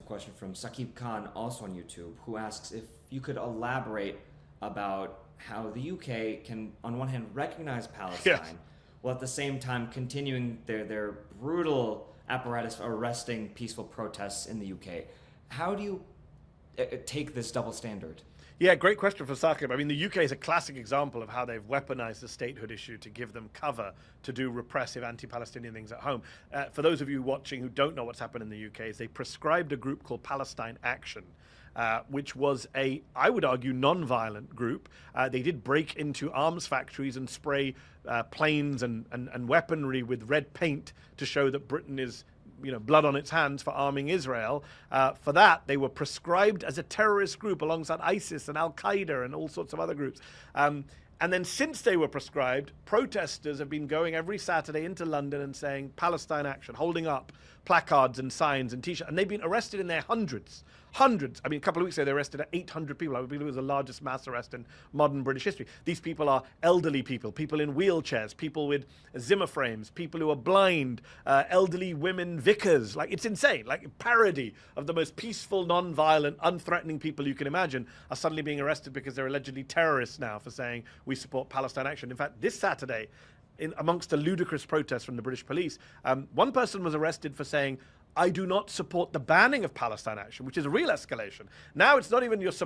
question from Saqib Khan, also on YouTube, who asks if you could elaborate about how the UK can, on one hand, recognize Palestine, Yes. while at the same time continuing their brutal apparatus for arresting peaceful protests in the UK. How do you take this double standard? Yeah, great question for Saqib. I mean, the UK is a classic example of how they've weaponized the statehood issue to give them cover to do repressive anti-Palestinian things at home. For those of you watching who don't know what's happened in the UK, is they prescribed a group called Palestine Action, which was I would argue, non-violent group. They did break into arms factories and spray planes and weaponry with red paint to show that Britain is blood on its hands for arming Israel. For that, they were prescribed as a terrorist group alongside ISIS and Al-Qaeda and all sorts of other groups. And then since they were prescribed, protesters have been going every Saturday into London and saying Palestine Action, holding up placards and signs and T-shirts. And they've been arrested in their hundreds. Hundreds. I mean, a couple of weeks ago, they arrested 800 people. I believe it was the largest mass arrest in modern British history. These people are elderly people, people in wheelchairs, people with Zimmer frames, people who are blind, elderly women vicars. Like, it's insane. Like, a parody of the most peaceful, non-violent, unthreatening people you can imagine are suddenly being arrested because they're allegedly terrorists now for saying we support Palestine Action. In fact, this Saturday, amongst the ludicrous protests from the British police, one person was arrested for saying, I do not support the banning of Palestine Action, which is a real escalation. Now it's not even it's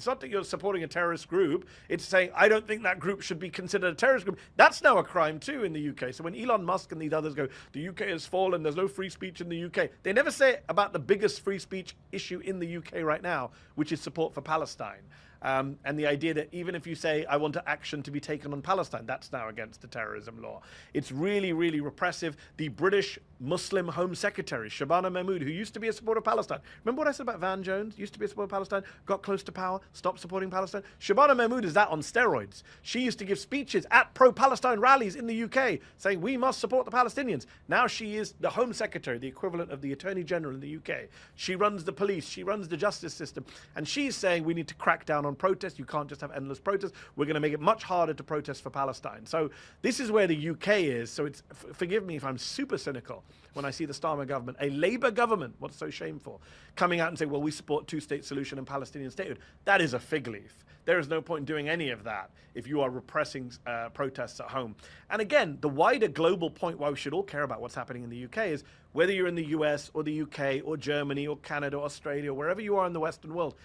not that you're supporting a terrorist group. It's saying, I don't think that group should be considered a terrorist group. That's now a crime too in the UK. So when Elon Musk and these others go, the UK has fallen, there's no free speech in the UK, they never say it about the biggest free speech issue in the UK right now, which is support for Palestine. And the idea that even if you say, I want action to be taken on Palestine, that's now against the terrorism law. It's really, really repressive. The British Muslim Home Secretary, Shabana Mahmood, who used to be a supporter of Palestine. Remember what I said about Van Jones? Used to be a supporter of Palestine, got close to power, stopped supporting Palestine. Shabana Mahmood is that on steroids. She used to give speeches at pro-Palestine rallies in the UK saying, we must support the Palestinians. Now she is the Home Secretary, the equivalent of the Attorney General in the UK. She runs the police, she runs the justice system, and she's saying we need to crack down on protest. You can't just have endless protests. We're going to make it much harder to protest for Palestine. So this is where the UK is. So it's, forgive me if I'm super cynical when I see the Starmer government, a Labour government, what's so shameful, coming out and say, well, we support two-state solution and Palestinian statehood. That is a fig leaf. There is no point in doing any of that if you are repressing protests at home. And again, the wider global point why we should all care about what's happening in the UK is whether you're in the US or the UK or Germany or Canada or Australia, or wherever you are in the Western world,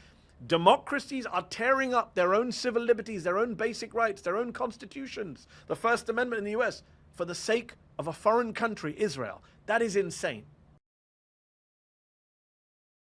democracies are tearing up their own civil liberties, their own basic rights, their own constitutions, the First Amendment in the US, for the sake of a foreign country, Israel. That is insane.